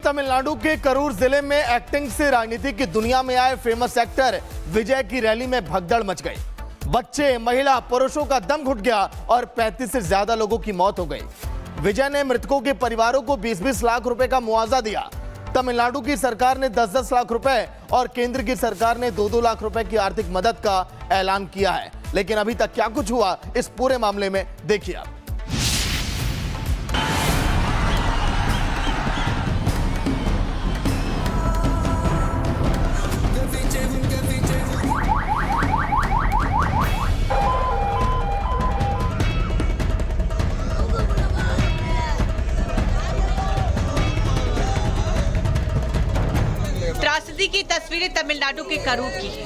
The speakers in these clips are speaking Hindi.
तमिलनाडु के करूर जिले में एक्टिंग से राजनीति की दुनिया में आए फेमस एक्टर विजय की रैली में भगदड़ मच गई। बच्चे, महिला, पुरुषों का दम घुट गया और 35 से ज्यादा लोगों की मौत हो गई। विजय ने मृतकों के परिवारों को 20-20 लाख रुपए का मुआवजा दिया। तमिलनाडु की सरकार ने 10-10 लाख रुपए और केंद्र की सरकार ने 2-2 लाख रुपए की आर्थिक मदद का ऐलान किया है। लेकिन अभी तक क्या कुछ हुआ, इस पूरे मामले में देखिए आप। त्रासदी की तस्वीरें तमिलनाडु के करूर की है।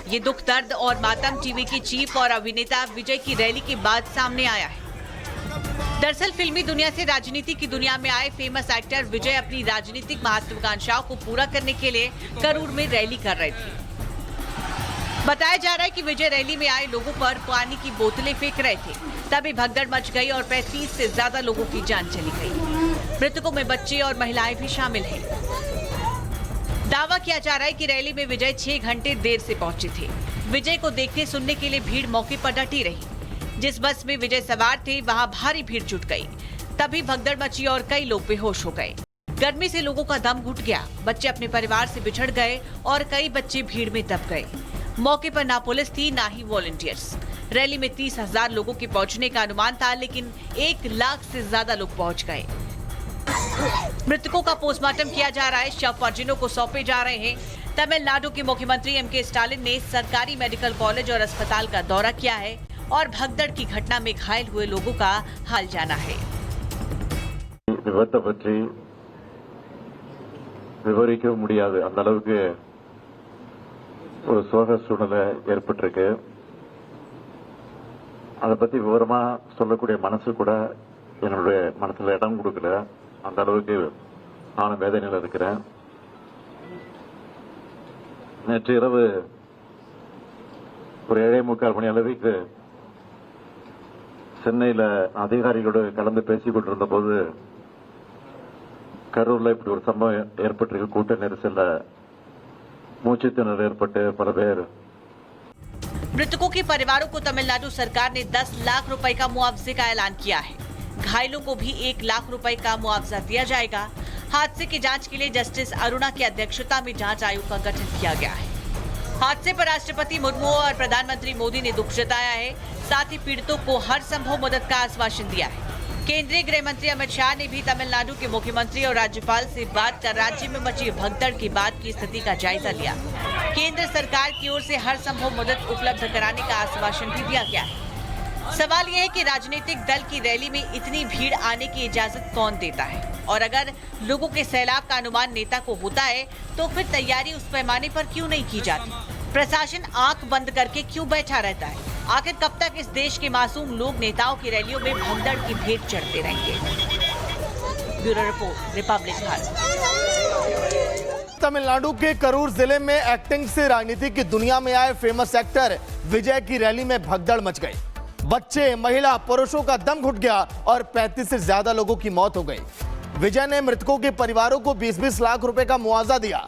ये दुख, दर्द और मातम टीवी की चीफ और अभिनेता विजय की रैली के बाद सामने आया है। दरअसल फिल्मी दुनिया से राजनीति की दुनिया में आए फेमस एक्टर विजय अपनी राजनीतिक महत्वाकांक्षाओं को पूरा करने के लिए करूर में रैली कर रहे थे। बताया जा रहा है कि विजय रैली में आए लोगों पर पानी की बोतलें फेंक रहे थे, तभी भगदड़ मच गई और 35 से ज्यादा लोगों की जान चली गई। मृतकों में बच्चे और महिलाएं भी शामिल हैं। दावा किया जा रहा है कि रैली में विजय 6 घंटे देर से पहुंचे थे। विजय को देखने सुनने के लिए भीड़ मौके पर डटी रही। जिस बस में विजय सवार थे वहां भारी भीड़ जुट गई। तभी भगदड़ मची और कई लोग बेहोश हो गए। गर्मी से लोगों का दम घुट गया, बच्चे अपने परिवार से बिछड़ गए और कई बच्चे भीड़ में दब गए। मौके पर ना पुलिस थी, ना ही वॉलंटियर्स। रैली में 30,000 लोगों के पहुंचने का अनुमान था, लेकिन 1 लाख से ज्यादा लोग पहुंच गए। मृतकों का पोस्टमार्टम किया जा रहा है, शव परिजनों को सौंपे जा रहे हैं। तमिलनाडु के मुख्यमंत्री एम.के. स्टालिन ने सरकारी मेडिकल कॉलेज और अस्पताल का दौरा किया है और भगदड़ की घटना में घायल हुए लोगों का हाल जाना है। விபத்தை பற்றி விவரிக்க முடியாது, அந்த அளவுக்கு ஒரு சோக சூழ்நிலை ஏற்பட்டிருக்கு. அதை பத்தி விவரமா சொல்லக்கூடிய மனசு கூட என்னுடைய மனசுல இடம் கொடுக்கல. அந்த அளவுக்கு நானும் வேதனையில் இருக்கிறேன். நேற்று இரவு ஒரு 7:45 மணி அளவுக்கு சென்னையில அதிகாரிகளோடு கலந்து பேசிக் கொண்டிருந்த போது கரூர்ல இப்படி ஒரு சம்பவம் ஏற்பட்டிருக்கு. கூட்ட நெரிசல்ல மூச்சு திணறல் ஏற்பட்டு பல பேர்। मृतकों के परिवारों को तमिलनाडु सरकार ने 10 लाख रुपए का मुआवजे का ऐलान किया है। घायलों को भी 1 लाख रुपए का मुआवजा दिया जाएगा। हादसे की जांच के लिए जस्टिस अरुणा की अध्यक्षता में जांच आयोग का गठन किया गया है। हादसे पर राष्ट्रपति मुर्मू और प्रधानमंत्री मोदी ने दुख जताया है। साथ ही पीड़ितों को हर संभव मदद का आश्वासन दिया है। केंद्रीय गृह मंत्री अमित शाह ने भी तमिलनाडु के मुख्यमंत्री और राज्यपाल से बात कर राज्य में मची भगदड़ के बाद की स्थिति का जायजा लिया। केंद्र सरकार की ओर से हर संभव मदद उपलब्ध कराने का आश्वासन भी दिया गया है। सवाल यह है कि राजनीतिक दल की रैली में इतनी भीड़ आने की इजाजत कौन देता है, और अगर लोगों के सैलाब का अनुमान नेता को होता है तो फिर तैयारी उस पैमाने पर क्यों नहीं की जाती? प्रशासन आंख बंद करके क्यों बैठा रहता है? आखिर कब तक इस देश के मासूम लोग नेताओं की रैलियों में भगदड़ की भेंट चढ़ते रहेंगे? Bureau report, Republic Bharat. Tamil Nadu के करूर जिले में एक्टिंग से राजनीति की दुनिया में आए फेमस एक्टर विजय की रैली में भगदड़ मच गई। बच्चे, महिला, पुरुषों का दम घुट गया और 35 से ज्यादा लोगों की मौत हो गई। विजय ने मृतकों के परिवारों को 20-20 लाख रुपए का मुआवजा दिया।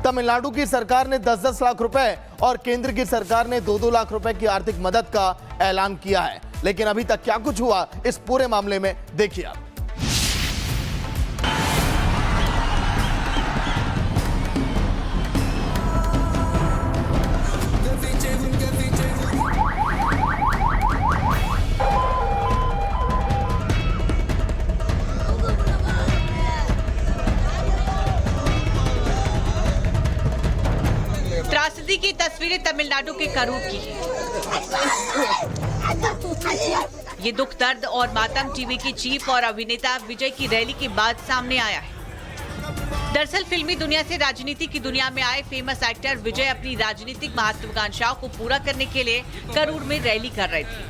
तमिलनाडु की सरकार ने 10-10 लाख रुपए और केंद्र की सरकार ने 2-2 लाख रुपए की आर्थिक मदद का ऐलान किया है। लेकिन अभी तक क्या कुछ हुआ, इस पूरे मामले में देखिए आप। त्रासदी की तस्वीरें तमिलनाडु के करूर की है। ये दुख, दर्द और मातम टीवी की चीफ और अभिनेता विजय की रैली के बाद सामने आया है। दरअसल फिल्मी दुनिया से राजनीति की दुनिया में आए फेमस एक्टर विजय अपनी राजनीतिक महत्वाकांक्षाओं को पूरा करने के लिए करूर में रैली कर रहे थे।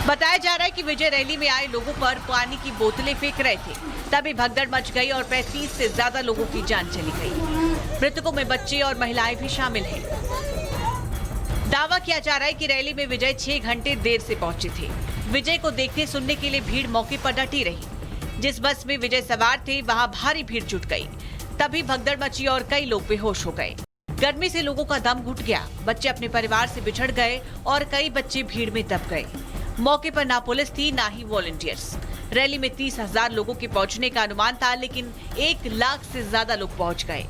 बताया जा रहा है कि विजय रैली में आए लोगों पर पानी की बोतलें फेंक रहे थे, तभी भगदड़ मच गई और 35 से ज्यादा लोगों की जान चली गई। मृतकों में बच्चे और महिलाएं भी शामिल हैं। दावा किया जा रहा है कि रैली में विजय 6 घंटे देर से पहुंचे थे। विजय को देखने सुनने के लिए भीड़ मौके पर डटी रही। जिस बस में विजय सवार थे वहां भारी भीड़ जुट गई। तभी भगदड़ मची और कई लोग बेहोश हो गए। गर्मी से लोगों का दम घुट गया, बच्चे अपने परिवार से बिछड़ गए और कई बच्चे भीड़ में दब गए। मौके पर ना पुलिस थी ना ही वॉलंटियर्स। रैली में 30,000 लोगों के पहुंचने का अनुमान था, लेकिन 1 लाख से ज्यादा लोग पहुंच गए।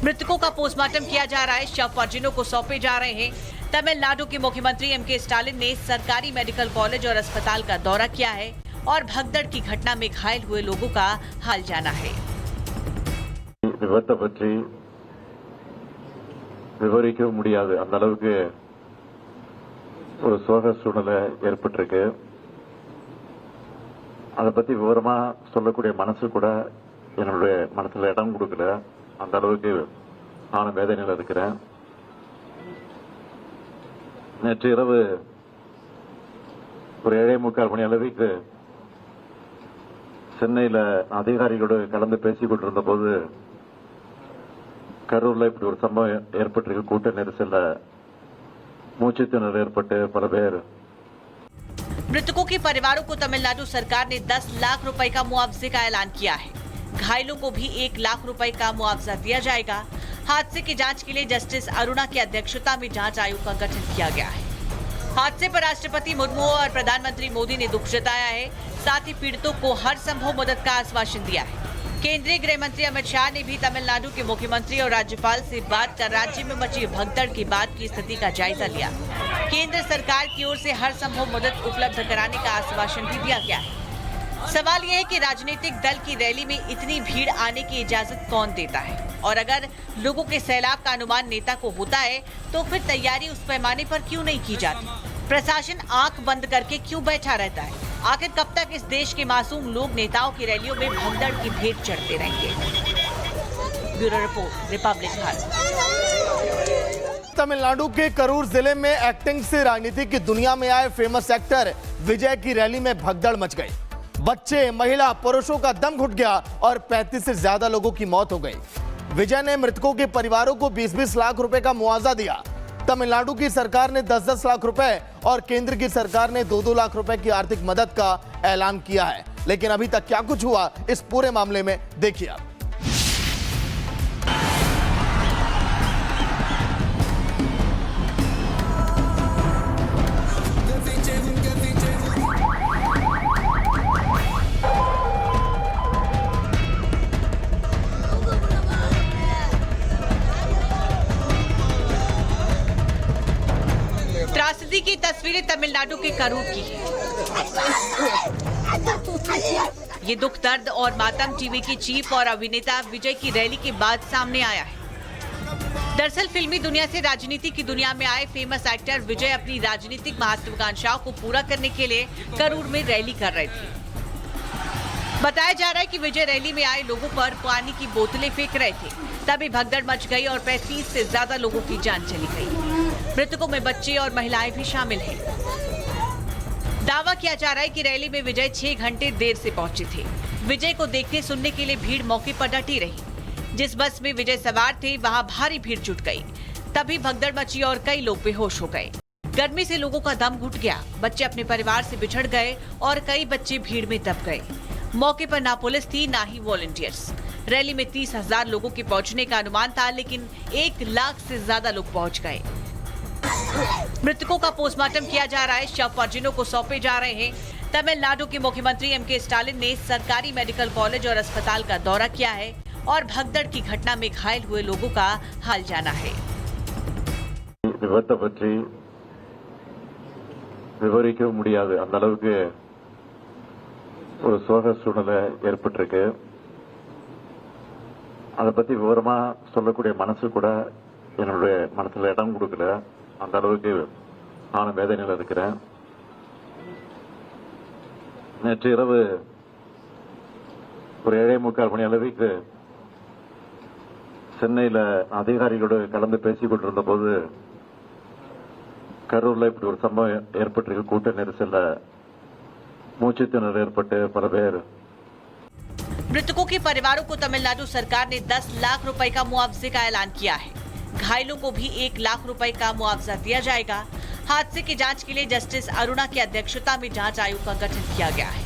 मृतकों का पोस्टमार्टम किया जा रहा है, शव परिजनों को सौंपे जा रहे हैं। तमिलनाडु के मुख्यमंत्री एम.के. स्टालिन ने सरकारी मेडिकल कॉलेज और अस्पताल का दौरा किया है और भगदड़ की घटना में घायल हुए लोगों का हाल जाना है। விபத்தை பற்றி விவரிக்க முடியாது, அந்த அளவுக்கு ஒரு சோக சூழ்நிலை ஏற்பட்டிருக்கு. அதை பத்தி விவரமா சொல்லக்கூடிய மனசு கூட என்னுடைய மனசுல இடம் கொடுக்கல. அந்த அளவுக்கு நானும் வேதனையில் இருக்கிறேன். நேற்று இரவு ஒரு 7:45 மணி அளவுக்கு சென்னையில அதிகாரிகளோடு கலந்து பேசிக் கொண்டிருந்த போது கரூர்ல இப்படி ஒரு சம்பவம் ஏற்பட்டிருக்கு. கூட்ட நெரிசல்ல மூச்சு திணறல் ஏற்பட்டு பல பேர் मृतकों के परिवारों को तमिलनाडु सरकार ने 10 लाख रुपए का मुआवजे का ऐलान किया है। घायलों को भी 1 लाख रुपए का मुआवजा दिया जाएगा। हादसे की जांच के लिए जस्टिस अरुणा की अध्यक्षता में जांच आयोग का गठन किया गया है। हादसे पर राष्ट्रपति मुर्मू और प्रधानमंत्री मोदी ने दुख जताया है। साथ ही पीड़ितों को हर संभव मदद का आश्वासन दिया है। केंद्रीय गृह मंत्री अमित शाह ने भी तमिलनाडु के मुख्यमंत्री और राज्यपाल से बात कर राज्य में मची भगदड़ के बाद की स्थिति का जायजा लिया। केंद्र सरकार की ओर से हर संभव मदद उपलब्ध कराने का आश्वासन भी दिया गया है। सवाल यह है कि राजनीतिक दल की रैली में इतनी भीड़ आने की इजाजत कौन देता है, और अगर लोगों के सैलाब का अनुमान नेता को होता है तो फिर तैयारी उस पैमाने पर क्यों नहीं की जाती? प्रशासन आंख बंद करके क्यों बैठा रहता है? आखिर कब तक इस देश के मासूम लोग नेताओं की रैलियों में भगदड़ की भेंट चढ़ते रहेंगे? Bureau report, Republic Bharat. Tamil Nadu के करूर जिले में एक्टिंग से राजनीति की दुनिया में आए फेमस एक्टर विजय की रैली में भगदड़ मच गई। बच्चे, महिला, पुरुषों का दम घुट गया और 35 से ज्यादा लोगों की मौत हो गई। विजय ने मृतकों के परिवारों को 20-20 लाख रुपए का मुआवजा दिया। तमिलनाडु की सरकार ने 10-10 लाख रुपए और केंद्र की सरकार ने 2-2 लाख रुपए की आर्थिक मदद का ऐलान किया है। लेकिन अभी तक क्या कुछ हुआ, इस पूरे मामले में देखिए आप। त्रासदी की तस्वीरें तमिलनाडु के करूर की है। ये दुख, दर्द और मातम टीवी की चीफ और अभिनेता विजय की रैली के बाद सामने आया है। दरअसल फिल्मी दुनिया से राजनीति की दुनिया में आए फेमस एक्टर विजय अपनी राजनीतिक महत्वाकांक्षाओं को पूरा करने के लिए करूर में रैली कर रहे थे। बताया जा रहा है कि विजय रैली में आए लोगों पर पानी की बोतलें फेंक रहे थे, तभी भगदड़ मच गई और 35 से ज्यादा लोगों की जान चली गई। मृतकों में बच्चे और महिलाएं भी शामिल हैं। दावा किया जा रहा है कि रैली में विजय 6 घंटे देर से पहुंचे थे। विजय को देखने सुनने के लिए भीड़ मौके पर डटी रही। जिस बस में विजय सवार थे वहां भारी भीड़ जुट गई। तभी भगदड़ मची और कई लोग बेहोश हो गए। गर्मी से लोगों का दम घुट गया, बच्चे अपने परिवार से बिछड़ गए और कई बच्चे भीड़ में दब गए। मौके पर ना पुलिस थी ना ही वॉलंटियर्स। रैली में 30,000 लोगों के पहुंचने का अनुमान था, लेकिन 1 लाख से ज्यादा लोग पहुंच गए। मृतकों का पोस्टमार्टम किया जा रहा है, शव परिजनों को सौंपे जा रहे हैं। तमिलनाडु के मुख्यमंत्री एम.के. स्टालिन ने सरकारी मेडिकल कॉलेज और अस्पताल का दौरा किया है और भगदड़ की घटना में घायल हुए लोगों का हाल जाना है। விபத்தை பற்றி விவரிக்க முடியாது, அந்த அளவுக்கு ஒரு சோக சூழ்நிலை ஏற்பட்டிருக்கு. அதை பத்தி விவரமா சொல்லக்கூடிய மனசு கூட என்னுடைய மனசுல இடம் கொடுக்கல. அந்த அளவுக்கு நானும் வேதனையில் இருக்கிறேன். நேற்று இரவு ஒரு 7:45 மணி அளவுக்கு சென்னையில அதிகாரிகளோடு கலந்து பேசிக் கொண்டிருந்த போது கரூர்ல இப்படி ஒரு சம்பவம் ஏற்பட்டிருக்கு. கூட்ட நெரிசல்ல மூச்சு திணறல் ஏற்பட்டு பல பேர் मृतकों के परिवारों को तमिलनाडु सरकार ने 10 लाख रुपए का मुआवजे का ऐलान किया है। घायलों को भी 1 लाख रुपए का मुआवजा दिया जाएगा। हादसे की जांच के लिए जस्टिस अरुणा की अध्यक्षता में जांच आयोग का गठन किया गया है।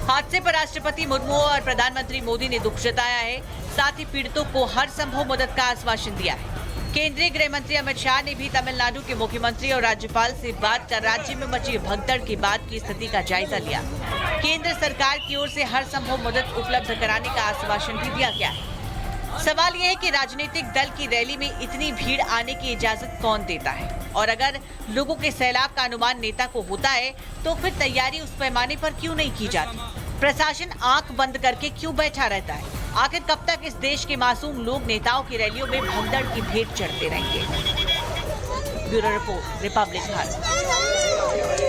हादसे पर राष्ट्रपति मुर्मू और प्रधानमंत्री मोदी ने दुख जताया है। साथ ही पीड़ितों को हर संभव मदद का आश्वासन दिया है। केंद्रीय गृह मंत्री अमित शाह ने भी तमिलनाडु के मुख्यमंत्री और राज्यपाल से बात कर राज्य में मची भगदड़ के बाद की स्थिति का जायजा लिया। केंद्र सरकार की ओर से हर संभव मदद उपलब्ध कराने का आश्वासन भी दिया गया है। सवाल यह है कि राजनीतिक दल की रैली में इतनी भीड़ आने की इजाजत कौन देता है, और अगर लोगों के सैलाब का अनुमान नेता को होता है तो फिर तैयारी उस पैमाने पर क्यों नहीं की जाती? प्रशासन आंख बंद करके क्यों बैठा रहता है? आखिर कब तक इस देश के मासूम लोग नेताओं की रैलियों में भगदड़ की भेंट चढ़ते रहेंगे? Bureau report, Republic Bharat.